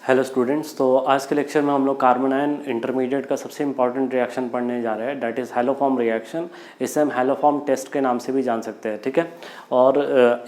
Hello students, तो आज के लेक्चर में हम लोग कार्बन आयन इंटरमीडिएट का सबसे इंपॉर्टेंट रिएक्शन पढ़ने जा रहे हैं, दैट इज़ हैलोफॉर्म रिएक्शन। इसे हम हैलोफॉर्म टेस्ट के नाम से भी जान सकते हैं, ठीक है। और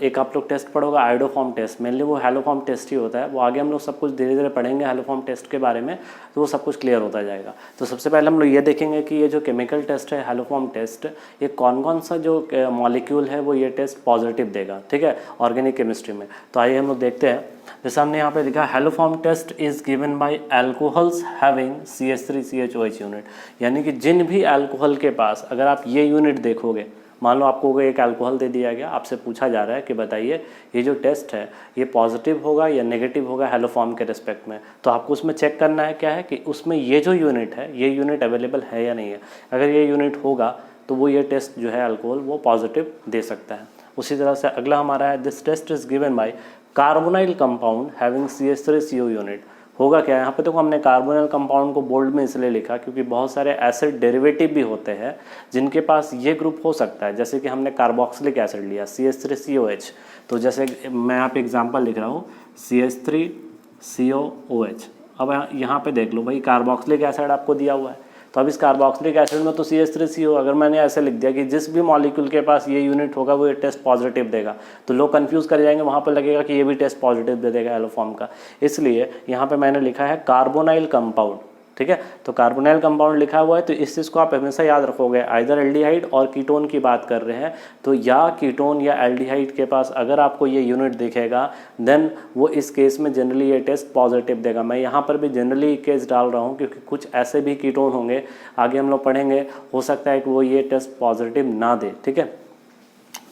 एक आप लोग टेस्ट पढ़ोगे आयोडोफॉर्म टेस्ट, मेनली वो हैलोफॉर्म टेस्ट ही होता है। वो आगे हम लोग सब कुछ धीरे धीरे पढ़ेंगे हैलोफॉर्म टेस्ट के बारे में, तो वो सब कुछ क्लियर होता जाएगा। तो सबसे पहले हम लोग ये देखेंगे कि ये जो केमिकल टेस्ट है हैलोफॉर्म टेस्ट, ये कौन कौन सा जो मॉलिक्यूल है वो ये टेस्ट पॉजिटिव देगा, ठीक है, ऑर्गेनिक केमिस्ट्री में। तो आइए हम लोग देखते हैं। जैसे हमने यहाँ पे लिखा haloform test is given by alcohols having CH3CHOH unit, यानी कि जिन भी अल्कोहल के पास अगर आप ये यूनिट देखोगे, मान लो आपको एक अल्कोहल दे दिया गया, आपसे पूछा जा रहा है कि बताइए ये जो टेस्ट है ये पॉजिटिव होगा या नेगेटिव होगा हैलोफॉर्म के रिस्पेक्ट में। तो आपको उसमें चेक करना है क्या है कि उसमें ये जो यूनिट है ये यूनिट अवेलेबल है या नहीं है। अगर ये यूनिट होगा तो वो ये टेस्ट जो है अल्कोहल वो पॉजिटिव दे सकता है। उसी तरह से अगला हमारा है this test is given by carbonyl compound having CH3CO unit. होगा क्या यहाँ पे, तो हमने कार्बोनाइल कंपाउंड को बोल्ड में इसलिए लिखा क्योंकि बहुत सारे एसिड डेरिवेटिव भी होते हैं जिनके पास ये ग्रुप हो सकता है। जैसे कि हमने कार्बोक्सिलिक एसिड लिया CH3COH, तो जैसे मैं यहाँ पे एग्जांपल लिख रहा हूँ CH3COOH। अब यहाँ पे देख लो भाई, कार्बोक्सिलिक एसिड आपको दिया हुआ है, तो अब इस कार्बोक्सिलिक एसिड में तो CH3CO, अगर मैंने ऐसे लिख दिया कि जिस भी मॉलिक्यूल के पास ये यूनिट होगा वो ये टेस्ट पॉजिटिव देगा, तो लोग कंफ्यूज कर जाएंगे, वहाँ पर लगेगा कि ये भी टेस्ट पॉजिटिव दे देगा हैलोफॉर्म का। इसलिए यहाँ पे मैंने लिखा है कार्बोनाइल कंपाउंड, ठीक है। तो कार्बोनाइल कंपाउंड लिखा हुआ है, तो इस चीज़ को आप हमेशा याद रखोगे। आइदर एल्डिहाइड और कीटोन की बात कर रहे हैं, तो या कीटोन या एल्डिहाइड के पास अगर आपको ये यूनिट दिखेगा देन वो इस केस में जनरली ये टेस्ट पॉजिटिव देगा। मैं यहाँ पर भी जनरली केस डाल रहा हूँ क्योंकि कुछ ऐसे भी कीटोन होंगे, आगे हम लोग पढ़ेंगे, हो सकता है कि वो ये टेस्ट पॉजिटिव ना दे, ठीक है।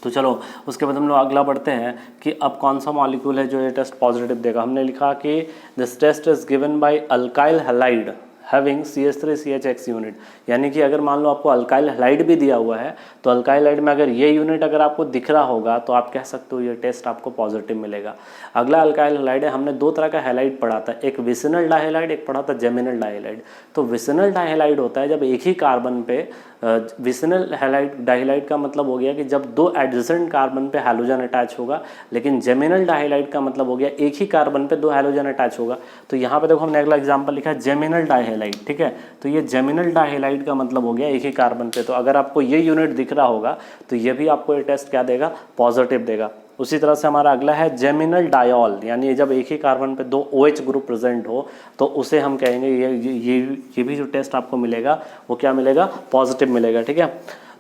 तो चलो उसके बाद हम लोग अगला बढ़ते हैं कि अब कौन सा मॉलिक्यूल है जो ये टेस्ट पॉजिटिव देगा। हमने लिखा कि this test is given by alkyl halide having CH3CHX unit, यानी कि अगर मान लो आपको अल्काइल हैलाइड भी दिया हुआ है, तो अल्काइल हैलाइड में अगर ये यूनिट अगर आपको दिख रहा होगा तो आप कह सकते हो ये टेस्ट आपको पॉजिटिव मिलेगा। अगला अल्काइल हैलाइड है, हमने दो तरह का हैलाइड पढ़ा था, एक विसिनल डाइहैलाइड, एक पढ़ा था जेमिनल डाइहैलाइड। तो विसिनल डाइहैलाइड होता है जब एक ही कार्बन पे, विसिनल हैलाइड डाइहैलाइड का मतलब हो गया कि जब दो एडजेसेंट कार्बन पे हैलोजन अटैच होगा, लेकिन जेमिनल डाइहैलाइड का मतलब हो गया एक ही कार्बन पे दो हैलोजन अटैच होगा। तो यहाँ पे देखो हमने अगला एग्जांपल लिखा है जेमिनल डाइहैलाइड, ठीक है। तो ये जेमिनल डाइहैलाइड का मतलब हो गया एक ही कार्बन पे, तो अगर आपको ये यूनिट दिख रहा होगा तो ये भी आपको ये टेस्ट क्या देगा, पॉजिटिव देगा। उसी तरह से हमारा अगला है जेमिनल डायॉल, यानी जब एक ही कार्बन पे दो OH ग्रुप प्रेजेंट हो तो उसे हम कहेंगे ये भी जो टेस्ट आपको मिलेगा वो क्या मिलेगा, पॉजिटिव मिलेगा, ठीक है।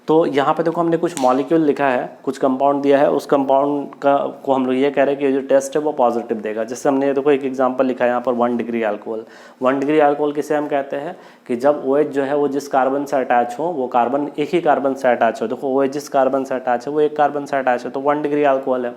तो यहाँ पे देखो हमने कुछ मॉलिक्यूल लिखा है, कुछ कंपाउंड दिया है, उस कंपाउंड का को हम लोग ये कह रहे हैं कि ये जो टेस्ट है वो पॉजिटिव देगा। जैसे हमने देखो एक एग्जांपल लिखा है यहाँ पर 1 डिग्री अल्कोहल। 1 डिग्री अल्कोहल किसे हम कहते हैं कि जब OH जो है वो जिस कार्बन से अटैच हो, वो कार्बन एक ही कार्बन से अटैच हो। देखो OH जिस कार्बन से अटैच है वो एक कार्बन से अटैच है, तो 1 डिग्री अल्कोहल है।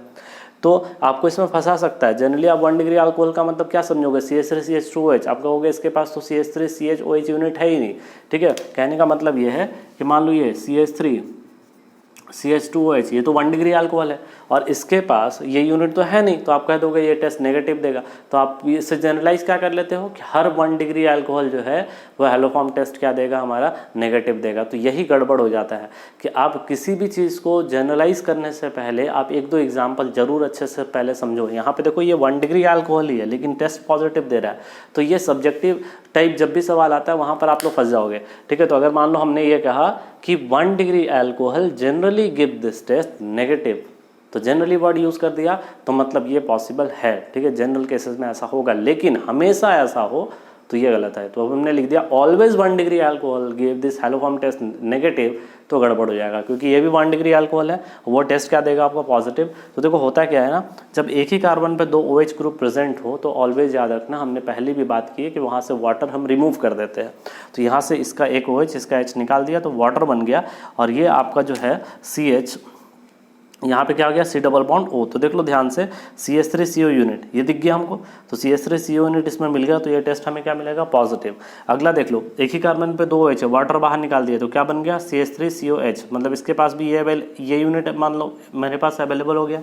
तो आपको इसमें फंसा सकता है। जनरली आप 1 डिग्री अल्कोहल का मतलब क्या समझोगे, CH3CH2OH, आप कहोगे इसके पास तो CH3CHOH यूनिट है ही नहीं, ठीक है। कहने का मतलब ये है कि मान लो ये CH3CH2OH ये तो 1 डिग्री अल्कोहल है और इसके पास ये यूनिट तो है नहीं, तो आप कह दोगे ये टेस्ट नेगेटिव देगा। तो आप इससे जनरलाइज क्या कर लेते हो कि हर 1 डिग्री अल्कोहल जो है वो हैलोफॉर्म टेस्ट क्या देगा, हमारा नेगेटिव देगा। तो यही गड़बड़ हो जाता है कि आप किसी भी चीज़ को जनरलाइज करने से पहले आप एक दो एग्जाम्पल जरूर अच्छे से पहले समझो। यहाँ पे देखो ये 1 डिग्री अल्कोहल ही है लेकिन टेस्ट पॉजिटिव दे रहा है, तो ये सब्जेक्टिव टाइप जब भी सवाल आता है वहाँ पर आप लोग फंस जाओगे, ठीक है। तो अगर मान लो हमने ये कहा कि 1 degree alcohol generally give this test negative, तो जनरली वर्ड यूज़ कर दिया तो मतलब ये पॉसिबल है, ठीक है, जनरल केसेस में ऐसा होगा। लेकिन हमेशा ऐसा हो तो ये गलत है। तो अब हमने लिख दिया always 1 degree alcohol give this haloform test negative, तो गड़बड़ हो जाएगा क्योंकि ये भी 1 डिग्री अल्कोहल है, वो टेस्ट क्या देगा आपको, पॉजिटिव। तो देखो होता क्या है ना, जब एक ही कार्बन पे दो OH ग्रुप प्रेजेंट हो तो ऑलवेज याद रखना, हमने पहले भी बात की है कि वहाँ से वाटर हम रिमूव कर देते हैं। तो यहाँ से इसका एक OH इसका H निकाल दिया तो वाटर बन गया, और ये आपका जो है CH यहाँ पे क्या हो गया, C डबल बॉन्ड O। तो देख लो ध्यान से CH3CO यूनिट ये दिख गया हमको, तो CH3CO यूनिट इसमें मिल गया, तो ये टेस्ट हमें क्या मिलेगा, पॉजिटिव। अगला देख लो एक ही कार्बन पे दो OH है, वाटर बाहर निकाल दिया तो क्या बन गया, CH3COH, मतलब इसके पास भी ये यूनिट मान लो मेरे पास अवेलेबल हो गया।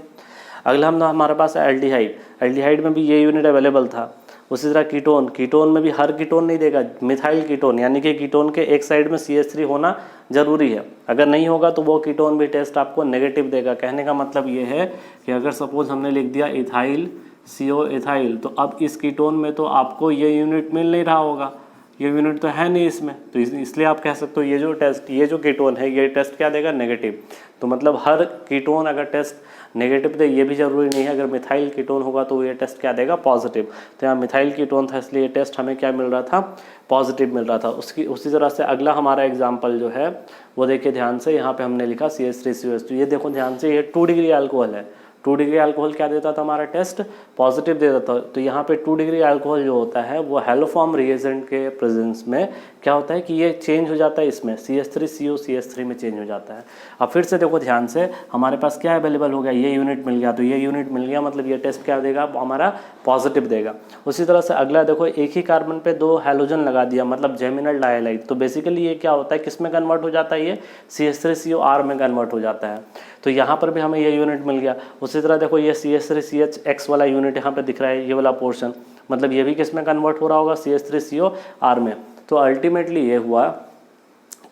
अगला हमारे पास है एल्डिहाइड, एल्डिहाइड में भी ये यूनिट अवेलेबल था। उसी तरह कीटोन, कीटोन में भी हर कीटोन नहीं देगा, मिथाइल कीटोन, यानी कि कीटोन के एक साइड में CH3 होना जरूरी है, अगर नहीं होगा तो वो कीटोन भी टेस्ट आपको नेगेटिव देगा। कहने का मतलब ये है कि अगर सपोज हमने लिख दिया इथाइल CO इथाइल, तो अब इस कीटोन में तो आपको ये यूनिट मिल नहीं रहा होगा, ये यूनिट तो है नहीं इसमें, तो इसलिए आप कह सकते हो ये जो टेस्ट, ये जो कीटोन है ये टेस्ट क्या देगा, नेगेटिव। तो मतलब हर कीटोन अगर टेस्ट नेगेटिव दे ये भी जरूरी नहीं है, अगर मिथाइल कीटोन होगा तो ये टेस्ट क्या देगा, पॉजिटिव। तो यहाँ मिथाइल कीटोन था इसलिए ये टेस्ट हमें क्या मिल रहा था, पॉजिटिव मिल रहा था। उसी तरह से अगला हमारा एग्जाम्पल जो है वो देखिए ध्यान से, यहाँ पे हमने लिखा CH3COH2, ये देखो ध्यान से, ये 2 डिग्री अल्कोहल है। 2 डिग्री अल्कोहल क्या देता था हमारा टेस्ट, पॉजिटिव देता था। तो यहाँ पे 2 डिग्री अल्कोहल जो होता है वो हैलोफॉर्म रिएजेंट के प्रेजेंस में क्या होता है कि ये चेंज हो जाता है, इसमें CH3CO CH3 में चेंज हो जाता है। अब फिर से देखो ध्यान से, हमारे पास क्या अवेलेबल हो गया, ये यूनिट मिल गया, तो ये यूनिट मिल गया मतलब ये टेस्ट क्या देगा, हमारा पॉजिटिव देगा। उसी तरह से अगला देखो, एक ही कार्बन पे 2 हैलोजन लगा दिया मतलब जेमिनल डाइहाइड, तो बेसिकली ये क्या होता है, किस में कन्वर्ट हो जाता है, ये CH3COR में कन्वर्ट हो जाता है। तो यहाँ पर भी हमें ये यूनिट मिल गया। उसी तरह देखो ये CH3CHX वाला यूनिट यहाँ पे दिख रहा है, ये वाला पोर्शन, मतलब ये भी किस में कन्वर्ट हो रहा होगा, CH3COR में। तो अल्टीमेटली ये हुआ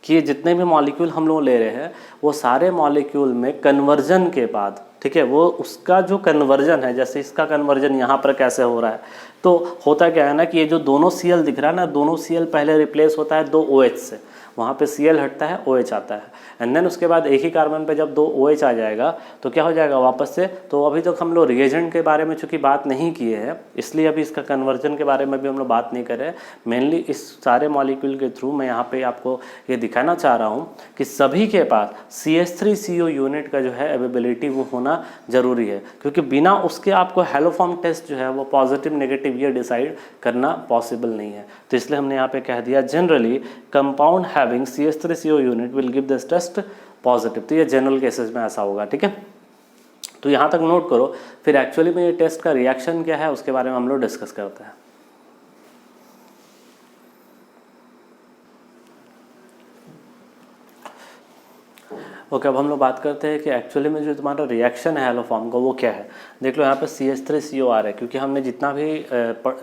कि जितने भी मॉलिक्यूल हम लोग ले रहे हैं वो सारे मॉलिक्यूल में कन्वर्जन के बाद, ठीक है, वो उसका जो कन्वर्जन है, जैसे इसका कन्वर्जन यहाँ पर कैसे हो रहा है, तो होता क्या है ना कि ये जो दोनों Cl दिख रहा है ना, दोनों Cl पहले रिप्लेस होता है 2 OH से, वहाँ पे Cl हटता है, OH आता है, एंड देन उसके बाद एक ही कार्बन पे जब 2 OH आ जाएगा तो क्या हो जाएगा वापस से। तो अभी तक हम लोग रिएजेंट के बारे में चूँकि बात नहीं किए हैं, इसलिए अभी इसका कन्वर्जन के बारे में भी हम लोग बात नहीं कर रहे हैं। मेनली इस सारे मॉलिक्यूल के थ्रू मैं यहाँ पे आपको ये दिखाना चाह रहा हूँ कि सभी के पास CH3CO यूनिट का जो है अवेलेबिलिटी वो होना ज़रूरी है, क्योंकि बिना उसके आपको हैलोफॉर्म टेस्ट जो है वो पॉजिटिव नेगेटिव ये डिसाइड करना पॉसिबल नहीं है। तो इसलिए हमने यहाँ पे कह दिया generally compound having CH3CO unit will give this test positive. तो ये जनरल केसेस में ऐसा होगा, ठीक है। तो यहाँ तक नोट करो, फिर एक्चुअली में ये टेस्ट का रिएक्शन क्या है उसके बारे में हम लोग डिस्कस करते हैं। ओके, अब हम लोग बात करते हैं कि एक्चुअली में जो तुम्हारा रिएक्शन है हैलोफॉर्म का वो क्या है। देख लो यहाँ पे CH3COR है, क्योंकि हमने जितना भी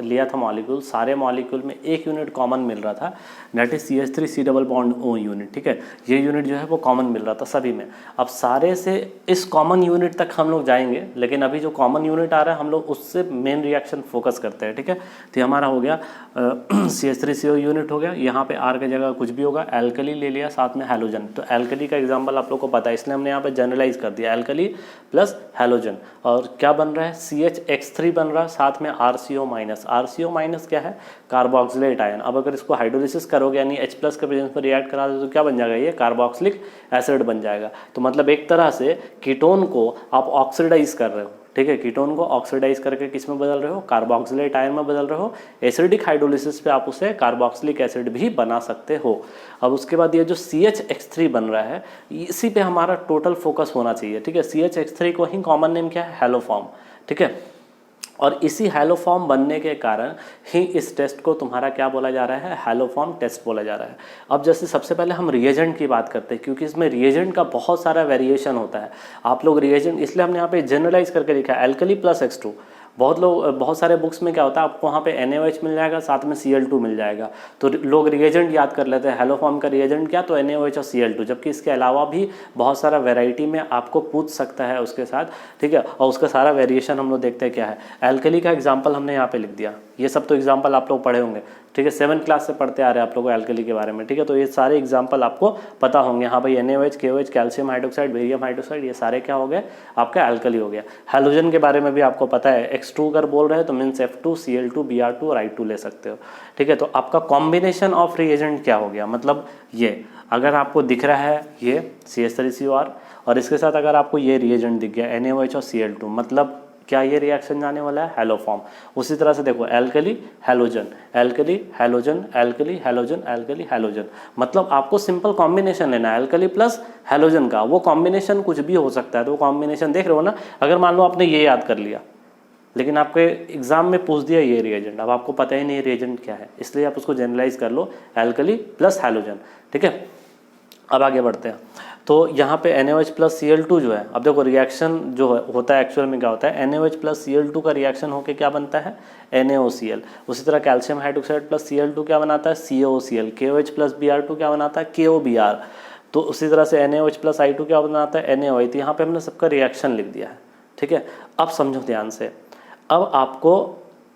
लिया था मॉलिक्यूल, सारे मॉलिक्यूल में एक यूनिट कॉमन मिल रहा था, that is CH3C double bond O unit, ठीक है। ये यूनिट जो है वो कॉमन मिल रहा था सभी में। अब सारे से इस कॉमन यूनिट तक हम लोग जाएंगे, लेकिन अभी जो कॉमन यूनिट आ रहा है हम लोग उससे मेन रिएक्शन फोकस करते हैं, ठीक है। तो हमारा हो गया CH3CO यूनिट हो गया, यहाँ पे R की जगह कुछ भी होगा, एल्कली ले लिया, साथ में हैलोजन। तो एल्कली का एग्जाम्पल आप लोग को पता है, इसलिए हमने यहाँ पे जनरलाइज कर दिया, एल्कली प्लस हैलोजन। और क्या बन रहा है, CHX3 बन रहा है, साथ में RCO माइनस। RCO माइनस क्या है, कार्बोक्सिलेट आयन। अब अगर इसको हाइड्रोलिसिस करोगे यानी H प्लस के प्रेजेंस में रिएक्ट करा दो तो क्या बन जाएगा, ये कार्बोक्सिलिक एसिड बन जाएगा। तो मतलब एक तरह से कीटोन को आप ऑक्सीडाइज कर रहे हो, ठीक है। कीटोन को ऑक्सीडाइज करके किस में बदल रहे हो, कार्बोक्सिलेट आयन में बदल रहे हो। एसिडिक हाइड्रोलिसिस पे आप उसे कार्बोक्सिलिक एसिड भी बना सकते हो। अब उसके बाद ये जो CHX3 बन रहा है, इसी पे हमारा टोटल फोकस होना चाहिए, ठीक है। CHX3 को ही कॉमन नेम क्या है, हैलोफॉर्म, ठीक है। और इसी हैलोफॉर्म बनने के कारण ही इस टेस्ट को तुम्हारा क्या बोला जा रहा है, हैलोफॉर्म टेस्ट बोला जा रहा है। अब जैसे सबसे पहले हम रिएजेंट की बात करते हैं, क्योंकि इसमें रिएजेंट का बहुत सारा वेरिएशन होता है। आप लोग रिएजेंट, इसलिए हमने यहाँ पे जनरलाइज करके लिखा है एल्कली प्लस X2। बहुत सारे बुक्स में क्या होता है, आपको वहाँ पे NaOH मिल जाएगा, साथ में Cl2 मिल जाएगा, तो लोग रिएजेंट याद कर लेते हैं, हैलोफॉर्म का रिएजेंट क्या, तो NaOH और Cl2, जबकि इसके अलावा भी बहुत सारा वैरायटी में आपको पूछ सकता है उसके साथ, ठीक है। और उसका सारा वेरिएशन हम लोग देखते हैं क्या है। एल्कली का एग्जाम्पल हमने यहाँ पे लिख दिया, ये सब तो एग्जाम्पल आप लोग पढ़े होंगे, ठीक है। 7th क्लास से पढ़ते आ रहे हैं आप लोगों को एल्कली के बारे में, ठीक है। तो ये सारे एग्जाम्पल आपको पता होंगे, हाँ भाई NaOH, KOH, calcium hydroxide, barium hydroxide, ये सारे क्या हो गए आपका एल्कली हो गया। हैलोजन के बारे में भी आपको पता है, X2 अगर बोल रहे हैं तो मीन्स F2, Cl2, Br2 और I2 ले सकते हो, ठीक है। तो आपका कॉम्बिनेशन ऑफ रिएजेंट क्या हो गया, मतलब ये अगर आपको दिख रहा है ये CH3COR और इसके साथ अगर आपको ये रिएजेंट दिख गया NaOH और Cl2, मतलब क्या ये रिएक्शन जाने वाला है, हैलोफॉर्म। उसी तरह से देखो alkali halogen, alkali halogen, alkali halogen, alkali halogen, मतलब आपको सिंपल कॉम्बिनेशन लेना है एल्कली प्लस हैलोजन का। वो कॉम्बिनेशन कुछ भी हो सकता है, तो वो कॉम्बिनेशन देख रहे हो ना। अगर मान लो आपने ये याद कर लिया, लेकिन आपके एग्जाम में पूछ दिया ये रिएजेंट, अब आपको पता ही नहीं रिएजेंट क्या है, इसलिए आप उसको जनरलाइज कर लो एल्कली प्लस हैलोजन, ठीक है। अब आगे बढ़ते हैं, तो यहाँ पे NaOH प्लस Cl2 जो है, अब देखो रिएक्शन जो होता है एक्चुअल में क्या होता है, NaOH प्लस Cl2 का रिएक्शन होके क्या बनता है, NaOCl। उसी तरह कैल्शियम हाइड्रोक्साइड प्लस Cl2 क्या बनाता है, CaOCl। KOH प्लस Br2 क्या बनाता है, KOBr। तो उसी तरह से NaOH प्लस I2 क्या बनाता है, NaOH। तो यहाँ पे हमने सबका रिएक्शन लिख दिया है, ठीक है। अब समझो ध्यान से, अब आपको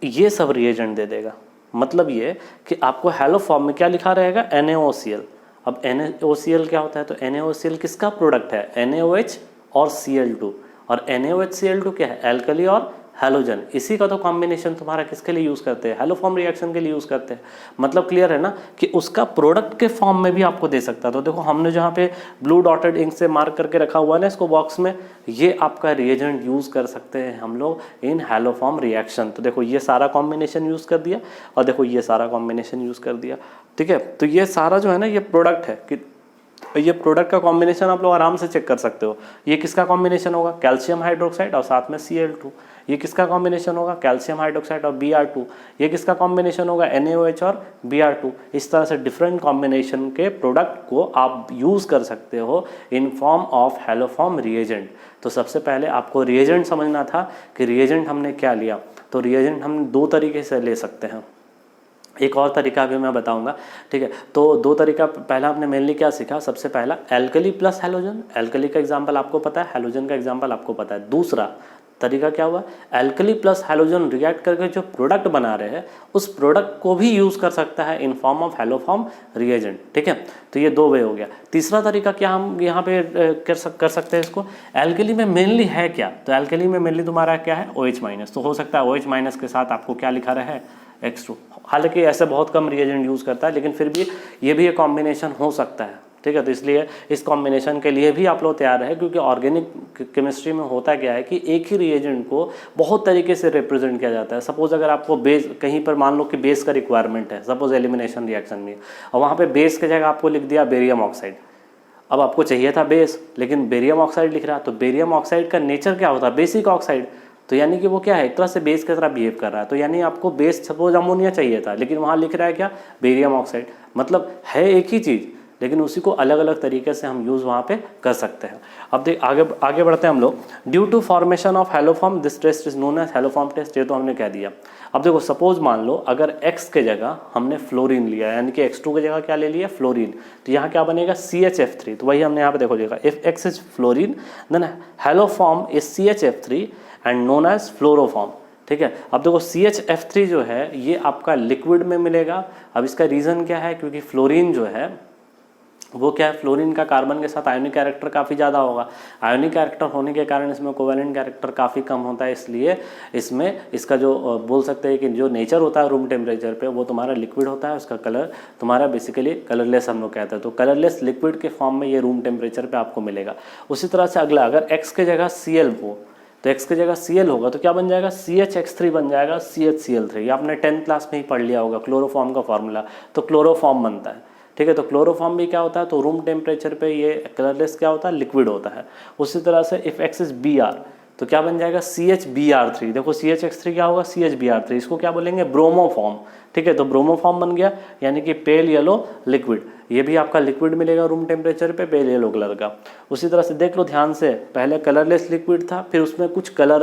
ये सब रिएजेंट दे देगा, मतलब ये कि आपको हैलो फॉर्म में क्या लिखा रहेगा, NaOCl। अब NaOCl क्या होता है, तो NaOCl किसका प्रोडक्ट है, NaOH और Cl2, और NaOH Cl2 क्या है, एल्कली और हैलोजन। इसी का तो कॉम्बिनेशन तुम्हारा किसके लिए यूज़ करते हैं, हैलो फॉर्म रिएक्शन के लिए यूज़ करते हैं। मतलब क्लियर है ना कि उसका प्रोडक्ट के फॉर्म में भी आपको दे सकता है। तो देखो हमने जहाँ पे ब्लू डॉटेड इंक से मार्क करके रखा हुआ है ना इसको बॉक्स में, ये आपका रिएजेंट यूज़ कर सकते हैं हम लोग इन हैलो फॉर्म रिएक्शन। तो देखो ये सारा कॉम्बिनेशन यूज़ कर दिया और देखो ये सारा कॉम्बिनेशन यूज़ कर दिया, ठीक है। तो ये सारा जो है ना ये प्रोडक्ट है कि ये प्रोडक्ट का कॉम्बिनेशन आप लोग आराम से चेक कर सकते हो। ये किसका कॉम्बिनेशन होगा, कैल्शियम हाइड्रोक्साइड और साथ में Cl2। ये किसका कॉम्बिनेशन होगा, कैल्शियम हाइड्रोक्साइड और Br2। ये किसका कॉम्बिनेशन होगा, NaOH और Br2। इस तरह से डिफरेंट कॉम्बिनेशन के प्रोडक्ट को आप यूज़ कर सकते हो in form of hello form reagent. तो सबसे पहले आपको रिएजेंट समझना था कि रिएजेंट हमने क्या लिया। तो रिएजेंट हम दो तरीके से ले सकते हैं, एक और तरीका भी मैं बताऊंगा, ठीक है। तो दो तरीका, पहला आपने मेनली क्या सीखा, सबसे पहला एल्कली प्लस हैलोजन। एल्कली का एग्जांपल आपको पता है, हैलोजन का एग्जांपल आपको पता है। दूसरा तरीका क्या हुआ, एल्कली प्लस हैलोजन रिएक्ट करके जो प्रोडक्ट बना रहे हैं उस प्रोडक्ट को भी यूज़ कर सकता है in form of hello form reagent, ठीक है। तो ये दो वे हो गया। तीसरा तरीका क्या हम यहाँ पे कर सकते हैं इसको, एल्कली में मेनली है क्या, तो एल्कली में मेनली तुम्हारा क्या है, OH माइनस। तो हो सकता है OH माइनस के साथ आपको क्या लिखा रहा है, X2। हालांकि ऐसे बहुत कम रिएजेंट यूज़ करता है, लेकिन फिर भी ये भी एक कॉम्बिनेशन हो सकता है, ठीक है। तो इसलिए इस कॉम्बिनेशन के लिए भी आप लोग तैयार रहे, क्योंकि ऑर्गेनिक केमिस्ट्री में होता क्या है कि एक ही रिएजेंट को बहुत तरीके से रिप्रेजेंट किया जाता है। सपोज अगर आपको बेस कहीं पर मान लो कि बेस का रिक्वायरमेंट है, सपोज एलिमिनेशन रिएक्शन में, और वहाँ पे बेस की जगह आपको लिख दिया बेरियम ऑक्साइड। अब आपको चाहिए था बेस, लेकिन बेरियम ऑक्साइड लिख रहा, तो बेरियम ऑक्साइड का नेचर क्या होता है, बेसिक ऑक्साइड। तो यानी कि वो क्या है, एक तरह से बेस की तरह बिहेव कर रहा है। तो यानी आपको बेस सपोज अमोनिया चाहिए था, लेकिन वहाँ लिख रहा है क्या, बेरियम ऑक्साइड। मतलब है एक ही चीज़, लेकिन उसी को अलग अलग तरीके से हम यूज़ वहाँ पे कर सकते हैं। अब देख आगे बढ़ते हैं हम लोग। Due to formation of haloform this test is known as haloform test, ये तो हमने कह दिया। अब देखो सपोज मान लो अगर X के जगह हमने फ्लोरीन लिया, यानी कि X2 की जगह क्या ले लिया, फ्लोरीन, तो यहाँ क्या बनेगा, CHF3। तो वही हमने यहाँ पे देखो लिखा, if X is fluorine then haloform is CHF3 and known as fluoroform, ठीक है। अब देखो CHF3 जो है ये आपका लिक्विड में मिलेगा। अब इसका रीज़न क्या है, क्योंकि फ्लोरीन जो है वो क्या है, फ्लोरीन का कार्बन के साथ आयोनिक कैरेक्टर काफ़ी ज़्यादा होगा। आयोनिक कैरेक्टर होने के कारण इसमें कोवेलेंट कैरेक्टर काफ़ी कम होता है, इसलिए इसमें इसका जो बोल सकते हैं कि जो नेचर होता है रूम टेम्परेचर पे वो तुम्हारा लिक्विड होता है, उसका कलर तुम्हारा बेसिकली कलरलेस हम लोग कहते हैं। तो कलरलेस लिक्विड के फॉर्म में ये रूम टेम्परेचर पर आपको मिलेगा। उसी तरह से अगला, अगर X के जगह Cl हो, तो X की जगह Cl होगा तो क्या बन जाएगा, CHX3 बन जाएगा CHCl3। ये आपने 10th क्लास में ही पढ़ लिया होगा, क्लोरोफॉर्म का फॉर्मूला। तो क्लोरोफॉर्म बनता है, ठीक है। तो क्लोरोफॉर्म भी क्या होता है, तो रूम टेम्परेचर पे ये कलरलेस क्या होता है, लिक्विड होता है। उसी तरह से इफ X इज Br तो क्या बन जाएगा, CHBr3। देखो CHX3 क्या होगा, CHBr3, इसको क्या बोलेंगे, ब्रोमोफॉर्म, ठीक है। तो ब्रोमोफॉर्म बन गया, यानी कि पेल येलो लिक्विड। ये भी आपका लिक्विड मिलेगा रूम टेम्परेचर पे, पेल येलो कलर का। उसी तरह से देख लो ध्यान से, पहले कलरलेस लिक्विड था, फिर उसमें कुछ कलर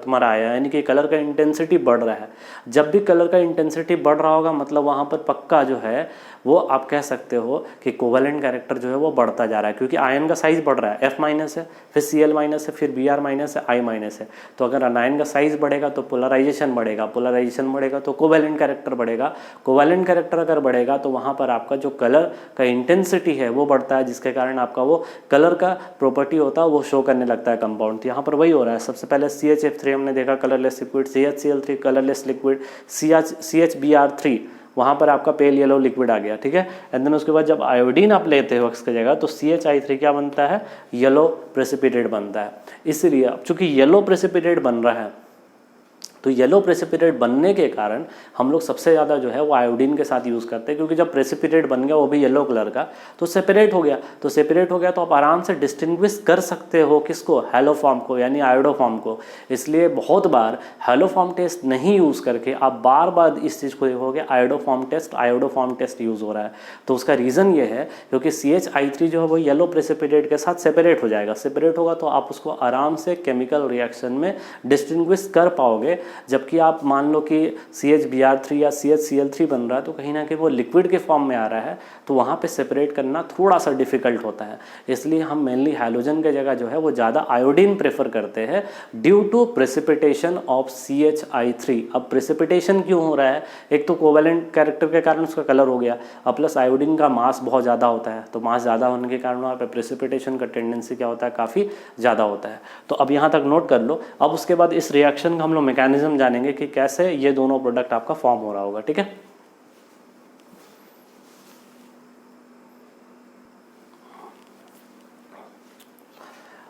तुम्हारा आया, यानी कि कलर का इंटेंसिटी बढ़ रहा है। जब भी कलर का इंटेंसिटी बढ़ रहा होगा मतलब वहाँ पर पक्का जो है वो आप कह सकते हो कि कोवेलेंट कैरेक्टर जो है वो बढ़ता जा रहा है, क्योंकि आयन का साइज बढ़ रहा है। F माइनस है, फिर Cl माइनस है, फिर Br माइनस है, I माइनस है। तो अगर आयन का साइज बढ़ेगा तो पोलराइजेशन बढ़ेगा, पोलराइजेशन बढ़ेगा तो कोवेलेंट कैरेक्टर बढ़ेगा, कोवेलेंट कैरेक्टर अगर बढ़ेगा तो वहाँ पर आपका जो कलर का इंटेंसिटी है वो बढ़ता है, जिसके कारण आपका वो कलर का प्रॉपर्टी होता है वो शो करने लगता है कंपाउंड। तो यहाँ पर वही हो रहा है। सबसे पहले CHF3 हमने देखा colourless liquid, CHCl3 colourless liquid, CHBr3 वहाँ पर आपका पेल येलो लिक्विड आ गया, ठीक है। एंड देन उसके बाद जब आयोडीन आप लेते हो X की जगह तो CHI3 क्या बनता है, येलो प्रेसिपिटेट बनता है। इसलिए अब चूंकि येलो प्रेसिपिटेट बन रहा है तो येलो प्रेसिपिटेट बनने के कारण हम लोग सबसे ज़्यादा जो है वो आयोडीन के साथ यूज़ करते हैं, क्योंकि जब प्रेसिपिटेट बन गया वो भी येलो कलर का तो सेपरेट हो गया। तो सेपरेट हो गया तो आप आराम से डिस्टिंग्विश कर सकते हो किसको, हैलो फॉर्म को, यानी आयोडो फॉर्म को। इसलिए बहुत बार हैलो फॉर्म टेस्ट नहीं यूज़ करके आप बार बार इस चीज़ को देखोगे आयोडो फॉर्म टेस्ट यूज़ हो रहा है। तो उसका रीज़न ये है क्योंकि CHI3 जो है वो येलो प्रेसिपिटेट के साथ सेपरेट हो जाएगा। सेपरेट होगा तो आप उसको आराम से केमिकल रिएक्शन में डिस्टिंग्विश कर पाओगे। जबकि आप मान लो कि CHBr3 या CHCl3 बन रहा है तो कहीं ना कहीं वो लिक्विड के फॉर्म में आ रहा है, तो वहाँ पे सेपरेट करना थोड़ा सा डिफिकल्ट होता है। इसलिए हम मेनली हैलोजन के जगह जो है वो ज़्यादा आयोडीन प्रेफर करते हैं due to precipitation of CH3। अब प्रेसिपिटेशन क्यों हो रहा है? एक तो कोवेलेंट कैरेक्टर के कारण उसका कलर हो गया, अब प्लस आयोडीन का मास बहुत ज़्यादा होता है, तो मास ज़्यादा होने के कारण वहाँ पे प्रेसिपिटेशन का टेंडेंसी क्या होता है, काफ़ी ज़्यादा होता है। तो अब यहाँ तक नोट कर लो। अब उसके बाद इस रिएक्शन का हम लोग मैकेनिज्म जानेंगे कि कैसे ये दोनों प्रोडक्ट आपका फॉर्म हो रहा होगा। ठीक है,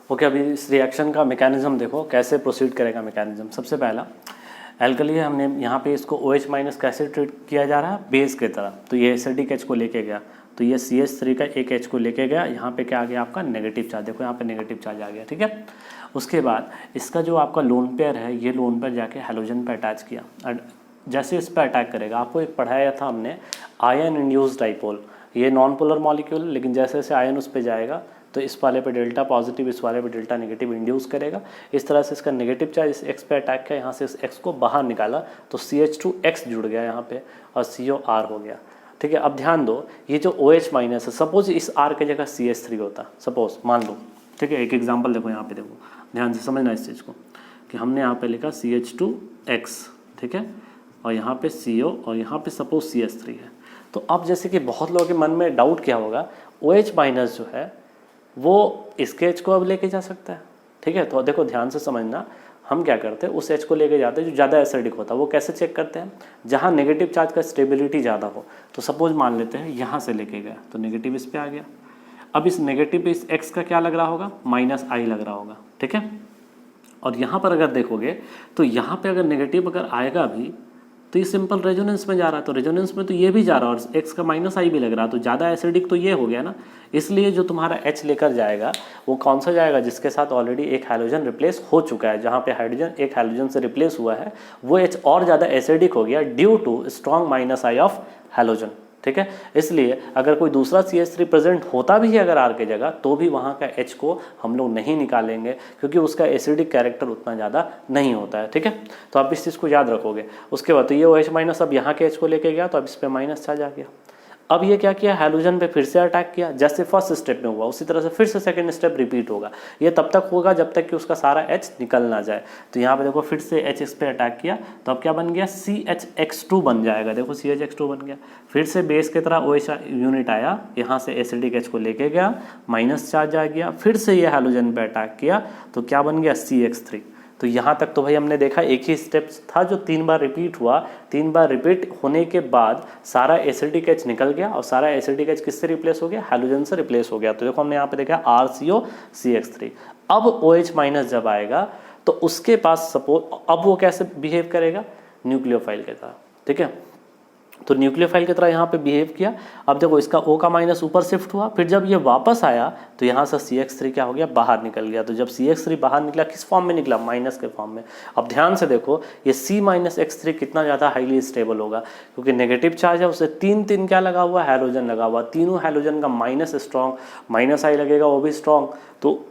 ओके अभी इस रिएक्शन का मैकेनिज्म देखो कैसे प्रोसीड करेगा मैकेनिज्म। सबसे पहला एल्कली है, हमने यहाँ पे इसको OH- कैसे ट्रीट किया जा रहा है, बेस की तरह। तो ये एसिडिक H को लेके गया, तो ये CH3 का एक H को लेके गया, यहाँ पे क्या आ गया आपका नेगेटिव चार्ज, देखो यहाँ पे नेगेटिव चार्ज आ गया। ठीक है, उसके बाद इसका जो आपका लोन पेयर है, ये लोन पेयर जाके हैलोजन पे अटैच किया, और जैसे इस पर अटैक करेगा, आपको एक पढ़ाया था हमने आयन इंड्यूस्ड डाइपोल, ये नॉन पोलर मॉलिक्यूल, लेकिन जैसे जैसे आयन उस पर जाएगा तो इस वाले पे डेल्टा पॉजिटिव, इस वाले पे डेल्टा नेगेटिव इंड्यूस करेगा। इस तरह से इसका नेगेटिव चार्ज इस X पे अटैक किया, यहाँ से इस X को बाहर निकाला तो CH2X जुड़ गया यहाँ पे और COR हो गया। ठीक है, अब ध्यान दो, ये जो OH- है, सपोज इस R के जगह CH3 होता, सपोज मान लो। ठीक है, एक एग्जाम्पल देखो यहाँ पे, देखो ध्यान से समझना इस चीज़ को कि हमने यहाँ पे लिखा CH2X, ठीक है, और यहाँ पे CO और यहाँ पे सपोज CH3 है। तो अब जैसे कि बहुत लोगों के मन में डाउट क्या होगा, OH- जो है वो इसके H को अब लेके जा सकता है। ठीक है, तो देखो ध्यान से समझना, हम क्या करते हैं, उस H को लेके जाते हैं जो ज़्यादा एसिडिक होता है। वो कैसे चेक करते हैं, जहाँ नेगेटिव चार्ज का स्टेबिलिटी ज़्यादा हो। तो सपोज मान लेते हैं यहाँ से लेके गया तो नेगेटिव इस पे आ गया, अब इस नेगेटिव पे इस X का क्या लग रहा होगा, -I लग रहा होगा। ठीक है, और यहाँ पर अगर देखोगे तो यहाँ पे अगर नेगेटिव अगर आएगा भी तो ये सिंपल रेजोनेंस में जा रहा है, तो रेजोनेंस में तो ये भी जा रहा है और X का -I भी लग रहा है, तो ज़्यादा एसिडिक तो ये हो गया ना। इसलिए जो तुम्हारा H लेकर जाएगा वो कौन सा जाएगा, जिसके साथ ऑलरेडी एक हैलोजन रिप्लेस हो चुका है। जहाँ पे हाइड्रोजन एक हैलोजन से रिप्लेस हुआ है वो H और ज़्यादा एसिडिक हो गया due to strong -I of halogen. ठीक है, इसलिए अगर कोई दूसरा CH3 प्रेजेंट होता भी है अगर R के जगह, तो भी वहाँ का H को हम लोग नहीं निकालेंगे क्योंकि उसका एसिडिक कैरेक्टर उतना ज़्यादा नहीं होता है। ठीक है, तो आप इस चीज़ को याद रखोगे। उसके बाद तो ये OH- अब यहाँ के H को लेके गया तो अब इस पर माइनस चार्ज आ गया। अब ये क्या किया, हैलोजन पे फिर से अटैक किया, जैसे फर्स्ट स्टेप में हुआ उसी तरह से फिर से सेकंड स्टेप रिपीट होगा। ये तब तक होगा जब तक कि उसका सारा H निकल ना जाए। तो यहाँ पे देखो फिर से H इस पे अटैक किया तो अब क्या बन गया, CHX2 बन जाएगा। देखो CHX2 बन गया, फिर से बेस की तरह OH यूनिट आया, यहाँ से एसिडिक H को लेके गया, माइनस चार्ज आ गया, फिर से ये हैलोजन पे अटैक किया तो क्या बन गया, CH3। तो यहाँ तक तो भाई हमने देखा एक ही स्टेप था जो 3 बार रिपीट हुआ। 3 बार रिपीट होने के बाद सारा एसिडिक H निकल गया और सारा एसिडिक H किससे रिप्लेस हो गया, हैलोजन से रिप्लेस हो गया। तो देखो हमने यहाँ पे देखा RCO CH3। अब OH- जब आएगा तो उसके पास सपोज अब वो कैसे बिहेव करेगा, न्यूक्लियोफाइल की तरह। ठीक है, तो न्यूक्लियोफाइल की तरह यहाँ पे बिहेव किया। अब देखो इसका O का माइनस ऊपर शिफ्ट हुआ, फिर जब ये वापस आया तो यहाँ से CH3 क्या हो गया, बाहर निकल गया। तो जब CH3 बाहर निकला किस फॉर्म में निकला, माइनस के फॉर्म में। अब ध्यान से देखो ये C-X3 कितना ज़्यादा हाईली स्टेबल होगा, क्योंकि नेगेटिव चार्ज है, उसे तीन क्या लगा हुआ, हैलोजन लगा हुआ। तीनों हैलोजन का माइनस स्ट्रॉन्ग, -I लगेगा वो भी स्ट्रॉन्ग, तो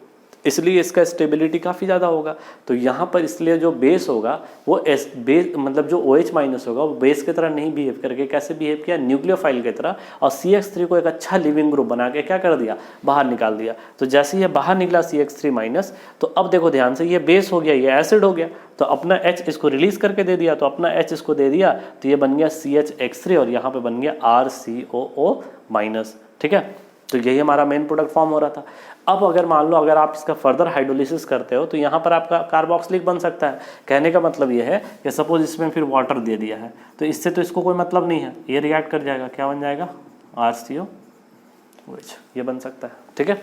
इसलिए इसका स्टेबिलिटी काफ़ी ज़्यादा होगा। तो यहाँ पर इसलिए जो बेस होगा वो बेस मतलब जो OH- होगा वो बेस की तरह नहीं बिहेव करके कैसे बिहेव किया, न्यूक्लियोफाइल की तरह, और CH3 को एक अच्छा लिविंग ग्रुप बना के क्या कर दिया, बाहर निकाल दिया। तो जैसे ये बाहर निकला CH3-, तो अब देखो ध्यान से ये बेस हो गया, ये एसिड हो गया, तो अपना H इसको रिलीज करके दे दिया, तो अपना H इसको दे दिया, तो ये बन गया CHX3 और यहाँ पे बन गया RCOO-। ठीक है, तो यही हमारा मेन प्रोडक्ट फॉर्म हो रहा था। अब अगर मान लो अगर आप इसका फर्दर हाइड्रोलिसिस करते हो तो यहाँ पर आपका कार्बोक्सिलिक बन सकता है। कहने का मतलब ये है कि सपोज इसमें फिर वाटर दे दिया है तो इससे तो इसको कोई मतलब नहीं है, ये रिएक्ट कर जाएगा, क्या बन जाएगा, RCOOH, ये बन सकता है। ठीक है,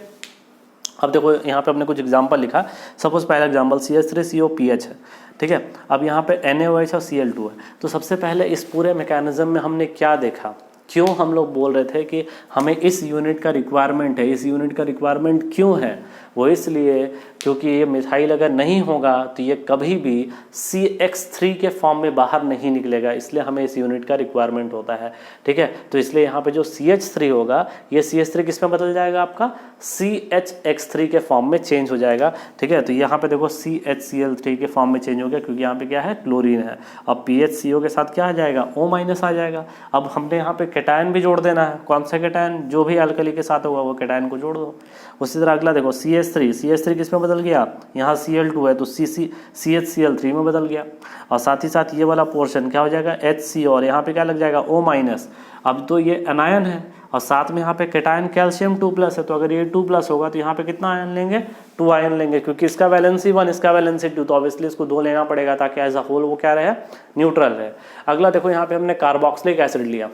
अब देखो यहाँ पे हमने कुछ एग्जांपल लिखा। सपोज पहला एग्जांपल CH3COPH है। ठीक है, अब यहाँ पे NaOH और Cl2 है। तो सबसे पहले इस पूरे मैकेनिज्म में हमने क्या देखा, क्यों हम लोग बोल रहे थे कि हमें इस यूनिट का रिक्वायरमेंट है, इस यूनिट का रिक्वायरमेंट क्यों है, वो इसलिए क्योंकि ये मिथाइल अगर नहीं होगा तो ये कभी भी CH3 के फॉर्म में बाहर नहीं निकलेगा, इसलिए हमें इस यूनिट का रिक्वायरमेंट होता है। ठीक है, तो इसलिए यहाँ पे जो CH3 होगा ये CH3 किस में बदल जाएगा, आपका CHX3 के फॉर्म में चेंज हो जाएगा। ठीक है, तो यहाँ पे देखो CHCl3 के फॉर्म में चेंज हो गया क्योंकि यहाँ पे क्या है, क्लोरीन है। अब PHCO के साथ क्या आ जाएगा, O- आ जाएगा। अब हमने यहाँ पे कैटायन भी जोड़ देना है। कौन सा कैटायन, जो भी अल्कली के साथ होगा वो कैटायन को जोड़ दो। उसी तरह अगला देखो CH3 किस में बदल गया, यहाँ Cl2 है तो CHCl3 में बदल गया। और साथ ही साथ ये वाला पोर्शन क्या हो जाएगा, HCO, और यहाँ पे क्या लग जाएगा, O-। अब तो ये एनायन है और साथ में यहाँ पे कैटायन कैल्शियम 2+ है, तो अगर ये 2+ होगा तो यहाँ पे कितना आयन लेंगे, 2 आयन लेंगे, क्योंकि इसका वैलेंसी 1 इसका वैलेंसी 2, तो ऑब्वियसली इसको 2 लेना पड़ेगा ताकि एज अ होल वो क्या रहे, न्यूट्रल रहे। अगला देखो यहाँ पे हमने कार्बोक्सिलिक एसिड लिया,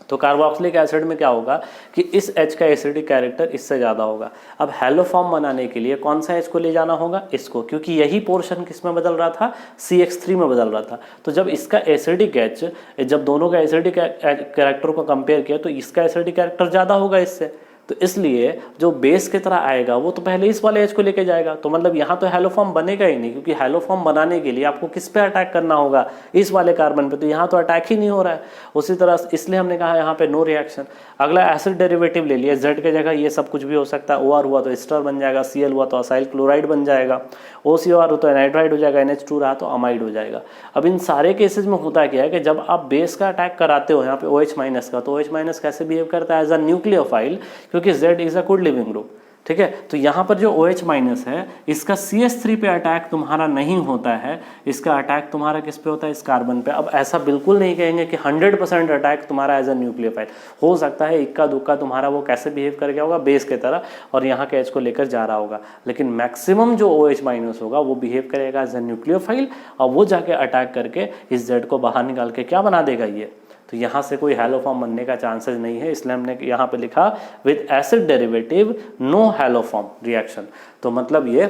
तो कार्बोक्सिलिक एसिड में क्या होगा कि इस H का एसिडिक कैरेक्टर इससे ज़्यादा होगा। अब हैलो फॉर्म बनाने के लिए कौन सा H को ले जाना होगा, इसको, क्योंकि यही पोर्शन किस में बदल रहा था, CH3 में बदल रहा था। तो जब इसका एसिडिक H, जब दोनों का एसिडिक कैरेक्टर को कंपेयर किया तो इसका एसिडिक कैरेक्टर ज़्यादा होगा इससे, तो इसलिए जो बेस की तरह आएगा वो तो पहले इस वाले H को लेके जाएगा। तो मतलब यहाँ तो हैलो फॉर्म बनेगा ही नहीं, क्योंकि हैलो फॉर्म बनाने के लिए आपको किस पे अटैक करना होगा, इस वाले कार्बन पे, तो यहाँ तो अटैक ही नहीं हो रहा है। उसी तरह इसलिए हमने कहा यहाँ पे नो रिएक्शन। अगला एसिड डेरिवेटिव ले लिया, Z के जगह ये सब कुछ भी हो सकता है, OR हुआ तो एस्टर बन जाएगा, Cl हुआ तो असाइल क्लोराइड बन जाएगा, OCOR हो तो एनाइड्राइड हो जाएगा, NH2 रहा तो अमाइड हो जाएगा। अब इन सारे केसेस में होता क्या है कि जब आप बेस का अटैक कराते हो यहाँ पे OH- का, तो OH- कैसे बिहेव करता है, एज अ न्यूक्लियोफाइल, क्योंकि Z is a good living group. ठीक है, तो यहाँ पर जो OH- है इसका CH3 पे अटैक तुम्हारा नहीं होता है, इसका अटैक तुम्हारा किस पे होता है, इस कार्बन पे। अब ऐसा बिल्कुल नहीं कहेंगे कि 100% अटैक तुम्हारा एज अ न्यूक्लियोफाइल, हो सकता है इक्का दुक्का तुम्हारा वो कैसे बिहेव कर गया होगा बेस की तरह और यहाँ के H को लेकर जा रहा होगा, लेकिन मैक्सिमम जो OH- होगा वो बिहेव करेगा एज अ न्यूक्लियोफाइल और वो जाके अटैक करके इस Z को बाहर निकाल के क्या बना देगा ये। तो यहाँ से कोई हैलो फॉर्म बनने का चांसेस नहीं है, इसलिए हमने यहाँ पे लिखा with acid derivative no haloform reaction. तो मतलब ये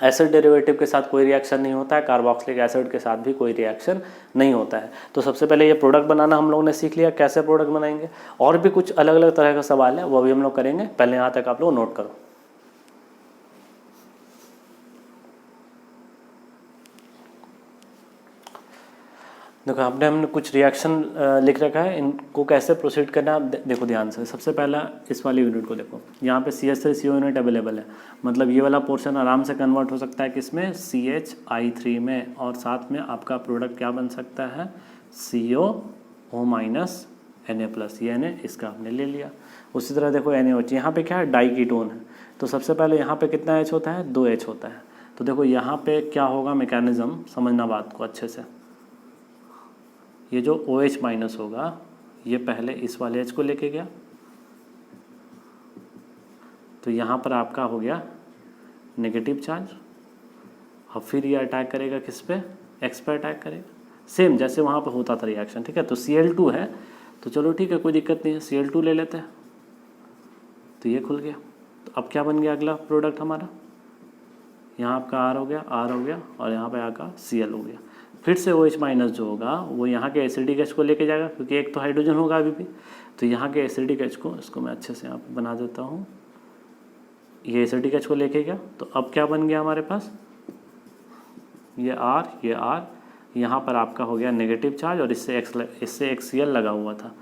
एसिड डेरिवेटिव के साथ कोई रिएक्शन नहीं होता है, कार्बोक्सिलिक एसिड के साथ भी कोई रिएक्शन नहीं होता है। तो सबसे पहले ये प्रोडक्ट बनाना हम लोगों ने सीख लिया, कैसे प्रोडक्ट बनाएंगे, और भी कुछ अलग अलग तरह का सवाल है वो भी हम लोग करेंगे, पहले यहाँ तक आप लोग नोट करो। देखो हमने कुछ रिएक्शन लिख रखा है, इनको कैसे प्रोसीड करना है देखो ध्यान से। सबसे पहला इस वाले यूनिट को देखो, यहाँ पे CH3CO यूनिट अवेलेबल है, मतलब ये वाला पोर्शन आराम से कन्वर्ट हो सकता है किसमें, CHI3 में, और साथ में आपका प्रोडक्ट क्या बन सकता है, CO- Na+, ये Na इसका हमने ले लिया। उसी तरह देखो NaOH, यहाँ पे क्या है, डाई कीटोन है, तो सबसे पहले यहाँ पे कितना H होता है, 2 H होता है। तो देखो यहाँ पे क्या होगा, मैकेनिज्म समझना बात को अच्छे से। ये जो OH- होगा ये पहले इस वाले H को लेके गया, तो यहाँ पर आपका हो गया नेगेटिव चार्ज, और फिर ये अटैक करेगा किस पे, X पे अटैक करेगा, सेम जैसे वहाँ पे होता था रिएक्शन। ठीक है, तो Cl2 है तो चलो ठीक है कोई दिक्कत नहीं है, Cl2 ले लेते हैं, तो ये खुल गया। तो अब क्या बन गया अगला प्रोडक्ट हमारा, यहाँ आपका R हो गया, R हो गया, और यहाँ पे आपका Cl हो गया। फिर से OH- जो होगा वो यहाँ के एसिडिक H को लेके जाएगा, क्योंकि एक तो हाइड्रोजन होगा अभी भी, तो यहाँ के एसिडिक H को, इसको मैं अच्छे से यहाँ पे बना देता हूँ, ये एसिडिक H को लेके गया। तो अब क्या बन गया हमारे पास, ये R, यहाँ पर आपका हो गया नेगेटिव चार्ज, और इससे एक Cl लगा हुआ था।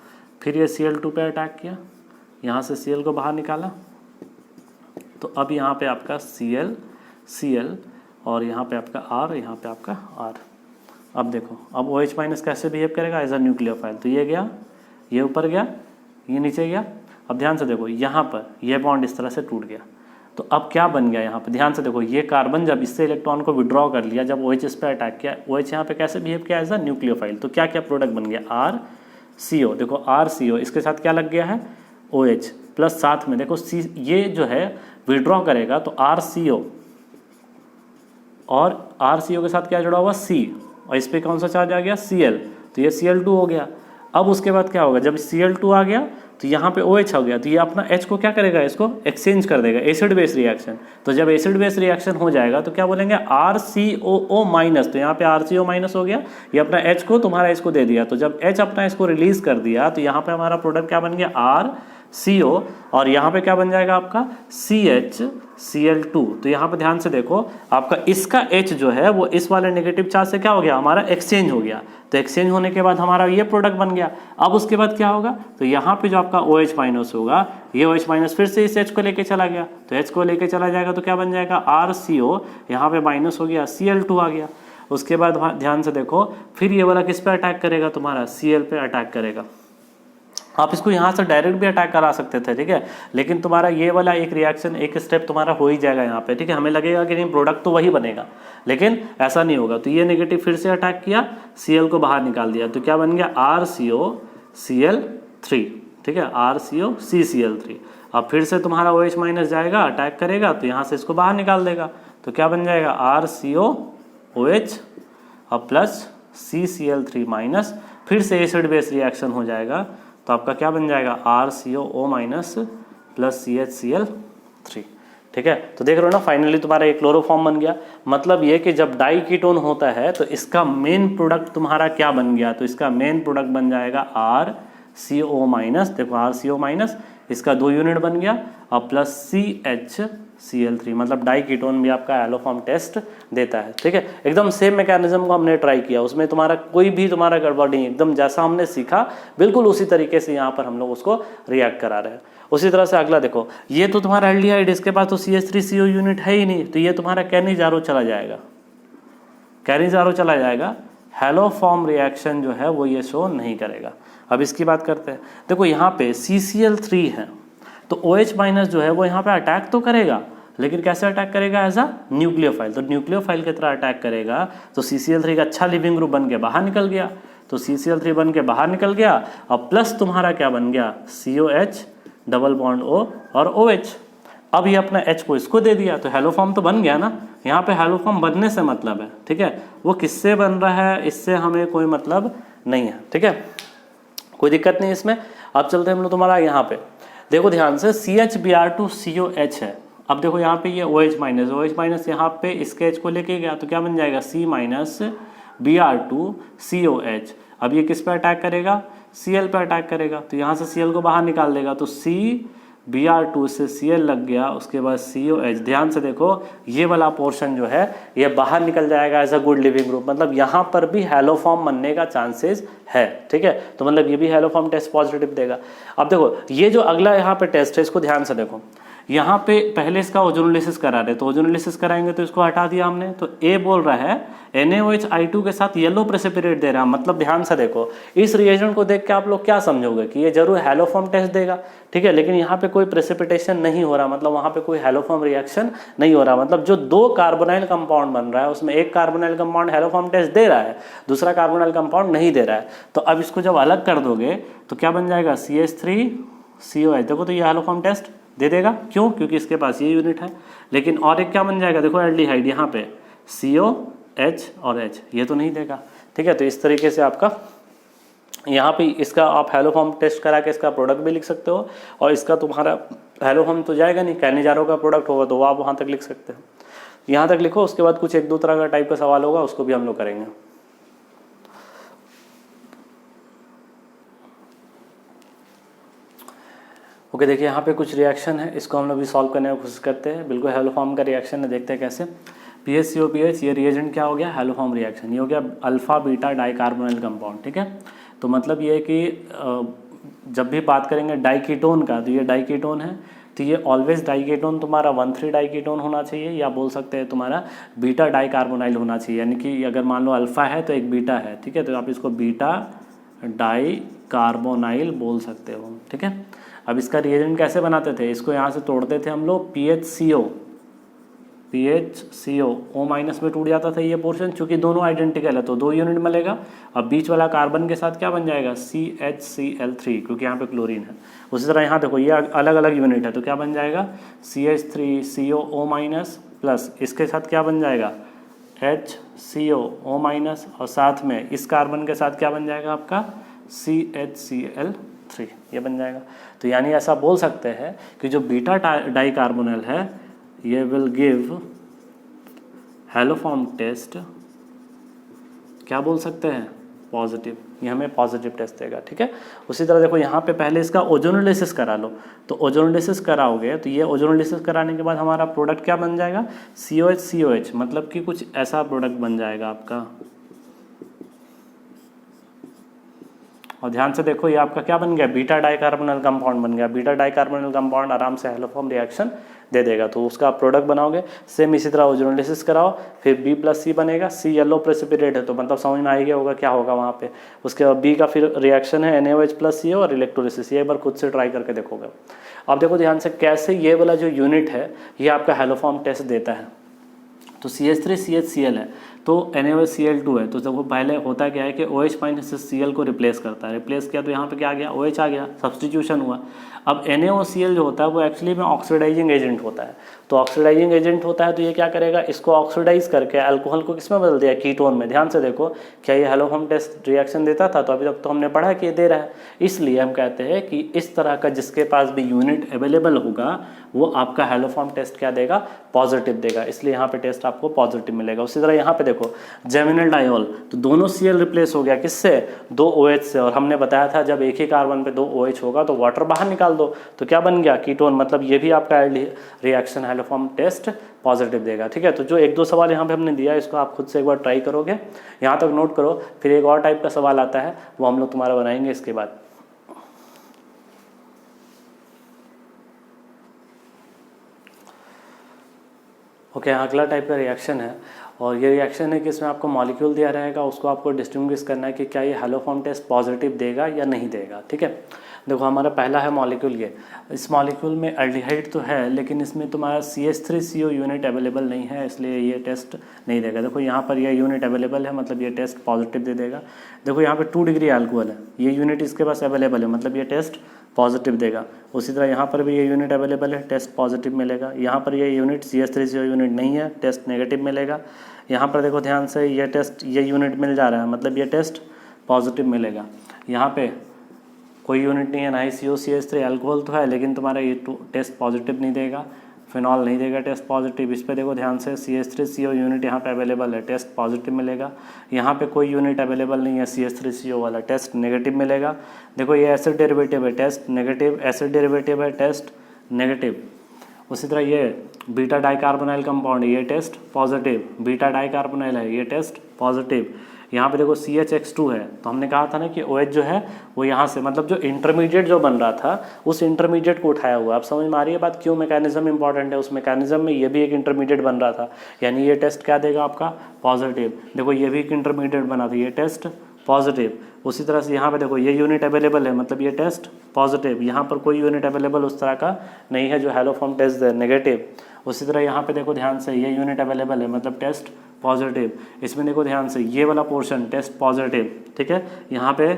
फिर ये Cl2 पे अटैक किया, यहाँ से Cl को बाहर निकाला, तो अब यहाँ पे आपका Cl, और यहाँ पे आपका R, यहाँ पे आपका R। अब देखो अब OH- कैसे बिहेव करेगा, एज अ न्यूक्लियोफाइल, तो ये गया, ये ऊपर गया, ये नीचे गया। अब ध्यान से देखो यहाँ पर ये बॉन्ड इस तरह से टूट गया, तो अब क्या बन गया यहाँ पे, ध्यान से देखो, ये कार्बन जब इससे इलेक्ट्रॉन को विड्रॉ कर लिया, जब OH इस पर अटैक किया, OH यहाँ पे कैसे बिहेव किया, एज अ न्यूक्लियोफाइल, तो क्या क्या प्रोडक्ट बन गया, RCO। देखो RCO, इसके साथ क्या लग गया है, OH प्लस साथ में देखो C, ये जो है विड्रॉ करेगा तो RCO, और RCO के साथ क्या जुड़ा हुआ, C, और इस पर कौन सा चार्ज आ गया, Cl, तो ये Cl2 हो गया। अब उसके बाद क्या होगा, जब Cl2 आ गया तो यहाँ पे OH हो गया, तो ये अपना H को क्या करेगा, इसको एक्सचेंज कर देगा, एसिड बेस रिएक्शन। तो जब एसिड बेस रिएक्शन हो जाएगा तो क्या बोलेंगे, RCOO-, तो यहाँ पे RCO- हो गया, ये अपना H को तुम्हारा H को दे दिया, तो जब H अपना इसको रिलीज कर दिया तो यहाँ पे हमारा प्रोडक्ट क्या बन गया, CO और यहाँ पे क्या बन जाएगा आपका CHCl2। तो यहाँ पे ध्यान से देखो आपका इसका H जो है वो इस वाले नेगेटिव चार्ज से क्या हो गया, हमारा एक्सचेंज हो गया। तो एक्सचेंज होने के बाद हमारा ये प्रोडक्ट बन गया। अब उसके बाद क्या होगा, तो यहाँ पे जो आपका OH माइनस होगा, ये OH माइनस फिर से इस H को लेके चला गया, तो H को लेके चला जाएगा तो क्या बन जाएगा RCO, यहाँ पे माइनस हो गया, Cl2 आ गया। उसके बाद ध्यान से देखो फिर ये वाला किस पे अटैक करेगा, तुम्हारा Cl पे अटैक करेगा। आप इसको यहाँ से डायरेक्ट भी अटैक करा सकते थे, ठीक है, लेकिन तुम्हारा ये वाला एक रिएक्शन, एक स्टेप तुम्हारा हो ही जाएगा यहाँ पे, ठीक है। हमें लगेगा कि नहीं प्रोडक्ट तो वही बनेगा, लेकिन ऐसा नहीं होगा। तो ये नेगेटिव फिर से अटैक किया, Cl को बाहर निकाल दिया, तो क्या बन गया RCOCl3, ठीक है, RCOCCl3। अब फिर से तुम्हारा OH माइनस जाएगा, अटैक करेगा, तो यहाँ से इसको बाहर निकाल देगा, तो क्या बन जाएगा RCOOH और प्लस CCl3 माइनस, फिर से एसिड बेस रिएक्शन हो जाएगा, तो आपका क्या बन जाएगा RCOO माइनस प्लस CHCl3, ठीक है। तो देख रहे हो ना, फाइनली तुम्हारा एक क्लोरोफॉर्म बन गया। मतलब ये कि जब डाई कीटोन होता है तो इसका मेन प्रोडक्ट तुम्हारा क्या बन गया, तो इसका मेन प्रोडक्ट बन जाएगा RCO माइनस, देखो RCO माइनस, इसका 2 यूनिट बन गया और प्लस CHCl3, मतलब डाई कीटोन भी आपका एलोफॉर्म टेस्ट देता है, ठीक है। एकदम सेम मैकेनिज्म को हमने ट्राई किया, उसमें तुम्हारा कोई भी तुम्हारा गड़बड़ नहीं, एकदम जैसा हमने सीखा बिल्कुल उसी तरीके से यहाँ पर हम लोग उसको रिएक्ट करा रहे हैं। उसी तरह से अगला देखो, ये तो तुम्हारा एल्डिहाइड, इसके पास तो CH3CO यूनिट है ही नहीं, तो ये तुम्हारा कैनिजारो चला जाएगा, कैनिजारो चला जाएगा। हैलोफॉर्म रिएक्शन जो है वो ये शो नहीं करेगा। अब इसकी बात करते हैं, देखो यहाँ पे CCl3 है, तो OH माइनस जो है वो यहाँ पे अटैक तो करेगा, लेकिन कैसे अटैक करेगा, एज अ न्यूक्लियोफाइल। तो न्यूक्लियोफाइल की तरह अटैक करेगा, तो CCl3 का अच्छा लिविंग ग्रुप बन के बाहर निकल गया, तो CCl3 बन के बाहर निकल गया और प्लस तुम्हारा क्या बन गया COH डबल बॉन्ड O और OH। अब ये अपना H को इसको दे दिया, तो हेलोफॉर्म तो बन गया ना। यहाँ पे हेलोफॉर्म बनने से मतलब है, ठीक है, वो किससे बन रहा है इससे हमें कोई मतलब नहीं है, ठीक है, कोई दिक्कत नहीं इसमें। अब चलते हैं हम लोग तुम्हारा यहाँ पे, देखो ध्यान से CHBr2COH है। अब देखो यहाँ पे ये OH माइनस यहाँ पे इसके H को लेके गया, तो क्या बन जाएगा C माइनस Br2COH। अब ये किस पे अटैक करेगा, Cl पे अटैक करेगा, तो यहाँ से Cl को बाहर निकाल देगा, तो CBr2 से Cl लग गया, उसके बाद COH। ध्यान से देखो ये वाला पोर्शन जो है ये बाहर निकल जाएगा as a good living group, मतलब यहाँ पर भी हेलोफॉर्म बनने का चांसेस है, ठीक है। तो मतलब ये भी हेलोफॉर्म टेस्ट पॉजिटिव देगा। अब देखो ये जो अगला यहाँ पे टेस्ट है, इसको ध्यान से देखो, यहाँ पे पहले इसका ओजोनोलिसिस करा रहे, तो ओजोनोलिसिस कराएंगे तो इसको हटा दिया हमने, तो A बोल रहा है NaOH के साथ येलो प्रेसिपिटेट दे रहा है। मतलब ध्यान से देखो, इस रिएजेंट को देख के आप लोग क्या समझोगे कि ये जरूर हेलोफॉर्म टेस्ट देगा, ठीक है, लेकिन यहाँ पे कोई प्रेसिपिटेशन नहीं हो रहा, मतलब वहाँ पे कोई हेलोफॉर्म रिएक्शन नहीं हो रहा। मतलब जो 2 कार्बोनाइल कंपाउंड बन रहा है उसमें एक कार्बोनाइल कंपाउंड हेलोफॉर्म टेस्ट दे रहा है, दूसरा कार्बोनाइल कंपाउंड नहीं दे रहा है। तो अब इसको जब अलग कर दोगे तो क्या बन जाएगा CH3COH। देखो तो ये हेलोफॉर्म टेस्ट दे देगा, क्यों, क्योंकि इसके पास ये यूनिट है। लेकिन और एक क्या बन जाएगा, देखो एल्डिहाइड, यहाँ पे COH और H, ये तो नहीं देगा, ठीक है। तो इस तरीके से आपका यहाँ पे इसका आप हेलोफॉर्म टेस्ट करा के इसका प्रोडक्ट भी लिख सकते हो, और इसका तुम्हारा हेलोफॉर्म तो जाएगा नहीं, कैनिजारो का प्रोडक्ट होगा तो वो आप वहाँ तक लिख सकते हो। यहाँ तक लिखो, उसके बाद कुछ 1-2 तरह का टाइप का सवाल होगा, उसको भी हम लोग करेंगे। ओके, देखिए यहाँ पे कुछ रिएक्शन है, इसको हम लोग भी सॉल्व करने की कोशिश करते हैं। बिल्कुल हेलोफॉर्म का रिएक्शन है, देखते हैं कैसे। PHCOPH, ये रिएजेंट क्या हो गया, हेलोफॉर्म रिएक्शन, ये हो गया अल्फा बीटा डाइकार्बोनाइल कंपाउंड, ठीक है। तो मतलब ये है कि जब भी बात करेंगे डाइकीटोन का, तो ये डाइकीटोन है, तो ये ऑलवेज डाइकीटोन तुम्हारा 1,3 डाइकीटोन होना चाहिए, या बोल सकते हैं तुम्हारा बीटा डाइकार्बोनाइल होना चाहिए। यानी कि अगर मान लो अल्फा है तो एक बीटा है, ठीक है, तो आप इसको बीटा डाइकार्बोनाइल बोल सकते हो, ठीक है। अब इसका रिएजेंट कैसे बनाते थे, इसको यहाँ से तोड़ते थे हम लोग, PHCO O माइनस में टूट जाता था ये पोर्शन, चूंकि दोनों आइडेंटिकल है तो 2 यूनिट मिलेगा। अब बीच वाला कार्बन के साथ क्या बन जाएगा, CHCl3, क्योंकि यहाँ पे क्लोरीन है। उसी तरह यहाँ देखो ये अलग अलग यूनिट है, तो क्या बन जाएगा CH3CO माइनस प्लस इसके साथ क्या बन जाएगा HCO माइनस, और साथ में इस कार्बन के साथ क्या बन जाएगा आपका CHCl3, ये बन जाएगा। तो यानी ऐसा बोल सकते हैं कि जो बीटा डाइकार्बोनाइल है ये विल गिव हेलोफॉर्म टेस्ट, क्या बोल सकते हैं, पॉजिटिव, ये हमें पॉजिटिव टेस्ट देगा, ठीक है। उसी तरह देखो यहाँ पे पहले इसका ओजोनोलिसिस करा लो, तो ओजोनोलिसिस कराओगे तो ये ओजोनोलिसिस कराने के बाद हमारा प्रोडक्ट क्या बन जाएगा, COH, मतलब कि कुछ ऐसा प्रोडक्ट बन जाएगा आपका। और ध्यान से देखो ये आपका क्या बन गया, बीटा डाइकार्बोनिल कंपाउंड बन गया। बीटा डाइकार्बोनिल कंपाउंड आराम से हैलोफॉर्म रिएक्शन दे देगा, तो उसका आप प्रोडक्ट बनाओगे। सेम इसी तरह ओजोनोलिसिस कराओ, फिर B+C बनेगा। C येलो प्रेसिपिटेट है, तो मतलब समझ में आ ही गया होगा क्या होगा वहाँ पे। उसके बाद B का फिर रिएक्शन है NaOH+CO और इलेक्ट्रोलिसिस, ये एक बार खुद से ट्राई करके देखोगे। अब देखो ध्यान से कैसे ये वाला जो यूनिट है ये आपका हैलोफॉर्म टेस्ट देता है। तो CH3CHCl है, तो NaOHCl2 है, तो देखो पहले होता क्या है कि OH- Cl को रिप्लेस करता है, रिप्लेस किया तो यहाँ पे क्या आ गया, OH आ गया, सब्सटीट्यूशन हुआ। अब NaOCl जो होता है वो एक्चुअली में ऑक्सीडाइजिंग एजेंट होता है, तो ऑक्सीडाइजिंग एजेंट होता है तो ये क्या करेगा, इसको ऑक्सीडाइज करके अल्कोहल को किस में बदल दिया, कीटोन में। ध्यान से देखो क्या ये हैलोफॉर्म टेस्ट रिएक्शन देता था, तो अभी तक तो हमने पढ़ा कि ये दे रहा है। इसलिए हम कहते हैं कि इस तरह का जिसके पास भी यूनिट अवेलेबल होगा वो आपका हैलोफॉर्म टेस्ट क्या देगा, पॉजिटिव देगा, इसलिए यहाँ पे टेस्ट आपको पॉजिटिव मिलेगा। उसी तरह यहाँ पे देखो जेमिनल डायोल, तो दोनों Cl रिप्लेस हो गया किससे, 2 OH से। और हमने बताया था जब एक ही कार्बन पे 2 OH होगा तो वाटर बाहर निकाल दो, तो क्या बन गया, कीटोन। मतलब ये भी आपका रिएक्शन हैलोफॉर्म टेस्ट पॉजिटिव देगा, ठीक है। तो जो 1-2 सवाल यहाँ पे हमने दिया इसको आप खुद से एक बार ट्राई करोगे, यहाँ तक नोट करो। फिर एक और टाइप का सवाल आता है वो हम लोग तुम्हारा बनाएंगे इसके बाद। ओके, अगला टाइप का रिएक्शन है, और ये रिएक्शन है कि इसमें आपको मॉलिक्यूल दिया रहेगा, उसको आपको डिस्टिंग्विश करना है कि क्या ये हैलोफॉर्म टेस्ट पॉजिटिव देगा या नहीं देगा, ठीक है। देखो हमारा पहला है मॉलिक्यूल ये, इस मॉलिक्यूल में एल्डिहाइड तो है लेकिन इसमें तुम्हारा CH3CO यूनिट अवेलेबल नहीं है, इसलिए ये टेस्ट नहीं देगा। देखो यहाँ पर ये यूनिट अवेलेबल है, मतलब ये टेस्ट पॉजिटिव दे देगा। देखो यहाँ पे 2 डिग्री अल्कोहल है, ये यूनिट इसके पास अवेलेबल है, मतलब ये टेस्ट पॉजिटिव देगा। उसी तरह यहाँ पर भी ये यूनिट अवेलेबल है, टेस्ट पॉजिटिव मिलेगा। यहाँ पर ये यूनिट CH3CO यूनिट नहीं है, टेस्ट नेगेटिव मिलेगा। यहाँ पर देखो ध्यान से ये टेस्ट, ये यूनिट मिल जा रहा है, मतलब ये टेस्ट पॉजिटिव मिलेगा। यहाँ पे कोई यूनिट नहीं है, ना ही COCH3, अल्कोहल तो है लेकिन तुम्हारा ये टेस्ट पॉजिटिव नहीं देगा। फिनॉल नहीं देगा टेस्ट पॉजिटिव। इस पे देखो ध्यान से CH3CO यूनिट यहाँ पे अवेलेबल है, टेस्ट पॉजिटिव मिलेगा। यहाँ पे कोई यूनिट अवेलेबल नहीं है CH3CO वाला, टेस्ट नेगेटिव मिलेगा। देखो ये एसिड डेरिवेटिव है, टेस्ट नेगेटिव, एसिड डेरिवेटिव है, टेस्ट नेगेटिव। उसी तरह ये बीटा डाइकार्बोनाइल कंपाउंड, ये टेस्ट पॉजिटिव। बीटा डाइकार्बोनाइल है, ये टेस्ट पॉजिटिव। यहाँ पे देखो CHX2 है, तो हमने कहा था ना कि OH जो है वो यहाँ से, मतलब जो इंटरमीडिएट जो बन रहा था उस इंटरमीडिएट को उठाया हुआ। आप समझ में आ रही है बात, क्यों मैकेनिज्म इंपॉर्टेंट है। उस मैकेनिज्म में ये भी एक इंटरमीडिएट बन रहा था, यानी ये टेस्ट क्या देगा आपका, पॉजिटिव। देखो ये भी एक इंटरमीडिएट बना था, ये टेस्ट पॉजिटिव। उसी तरह से यहाँ पे देखो ये यूनिट अवेलेबल है, मतलब ये टेस्ट पॉजिटिव। यहाँ पर कोई यूनिट अवेलेबल उस तरह का नहीं है जो हैलोफॉर्म टेस्ट दे, नेगेटिव। उसी तरह यहाँ पे देखो ध्यान से ये यूनिट अवेलेबल है, मतलब टेस्ट पॉजिटिव। इसमें देखो ध्यान से ये वाला पोर्शन टेस्ट पॉजिटिव, ठीक है। यहाँ पे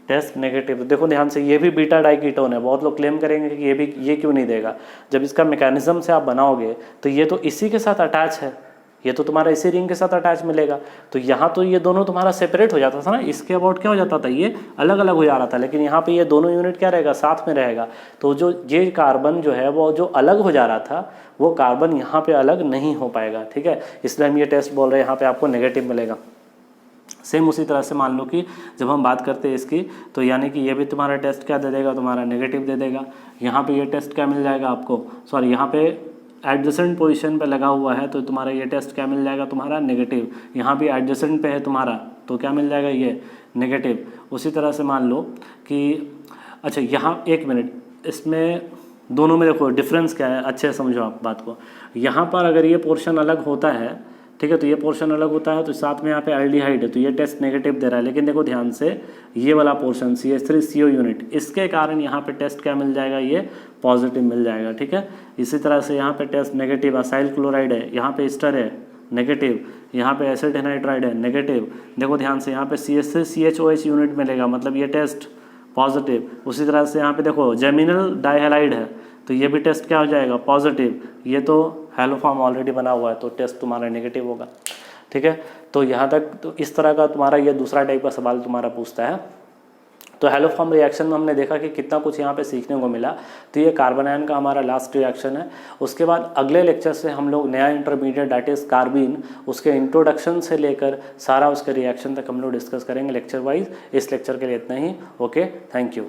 टेस्ट नेगेटिव। देखो ध्यान से ये भी बीटा डाइकीटोन है। बहुत लोग क्लेम करेंगे कि ये क्यों नहीं देगा, जब इसका मैकेनिज्म से आप बनाओगे तो ये तो इसी के साथ अटैच है, ये तो तुम्हारा इसी रिंग के साथ अटैच मिलेगा। तो यहाँ तो ये दोनों तुम्हारा सेपरेट हो जाता था ना, इसके अबाउट क्या हो जाता था, ये अलग अलग हो जा रहा था, लेकिन यहाँ पे ये दोनों यूनिट क्या रहेगा, साथ में रहेगा। तो जो ये कार्बन जो है वो जो अलग हो जा रहा था वो कार्बन यहाँ पे अलग नहीं हो पाएगा, ठीक है। इसलिए हम ये टेस्ट बोल रहे हैं, यहाँ पे आपको नेगेटिव मिलेगा। सेम उसी तरह से मान लो कि जब हम बात करते हैं इसकी, तो यानी कि ये भी तुम्हारा टेस्ट क्या दे देगा, तुम्हारा नेगेटिव दे देगा। यहाँ पे ये टेस्ट क्या मिल जाएगा आपको, सॉरी यहाँ पे एडजेसेंट पोजीशन पे लगा हुआ है तो तुम्हारा ये टेस्ट क्या मिल जाएगा, तुम्हारा नेगेटिव। यहाँ भी एडजेसेंट पे है तुम्हारा, तो क्या मिल जाएगा, ये नेगेटिव। उसी तरह से मान लो कि अच्छा यहाँ एक मिनट, इसमें दोनों में देखो डिफरेंस क्या है, अच्छे से समझो आप बात को। यहाँ पर अगर ये पोर्शन अलग होता है, ठीक है, तो ये पोर्शन अलग होता है, तो साथ में यहाँ पे एल्डिहाइड है, तो ये टेस्ट नेगेटिव दे रहा है। लेकिन देखो ध्यान से ये वाला पोर्शन CH3CO यूनिट, इसके कारण यहाँ पे टेस्ट क्या मिल जाएगा, ये पॉजिटिव मिल जाएगा, ठीक है। इसी तरह से यहाँ पे टेस्ट नेगेटिव, असाइल क्लोराइड है, यहाँ पे एस्टर है, नेगेटिव। यहाँ पे एसिड एनाइड्राइड है, नेगेटिव। देखो ध्यान से यहाँ पे CH3CHOH यूनिट मिलेगा, मतलब ये टेस्ट पॉजिटिव। उसी तरह से यहाँ पे देखो जेमिनल डाइहैलाइड है, तो ये भी टेस्ट क्या हो जाएगा, पॉजिटिव। ये तो हैलोफॉर्म ऑलरेडी बना हुआ है, तो टेस्ट तुम्हारा नेगेटिव होगा, ठीक है। तो यहाँ तक तो इस तरह का तुम्हारा ये दूसरा टाइप का सवाल तुम्हारा पूछता है। तो हेलोफॉर्म रिएक्शन में हमने देखा कि कितना कुछ यहाँ पे सीखने को मिला। तो ये कार्बन आयन का हमारा लास्ट रिएक्शन है। उसके बाद अगले लेक्चर से हम लोग नया इंटरमीडिएट दैट इज कार्बीन, उसके इंट्रोडक्शन से लेकर सारा उसके रिएक्शन तक हम लोग डिस्कस करेंगे लेक्चर वाइज। इस लेक्चर के लिए इतना ही। Okay, thank you.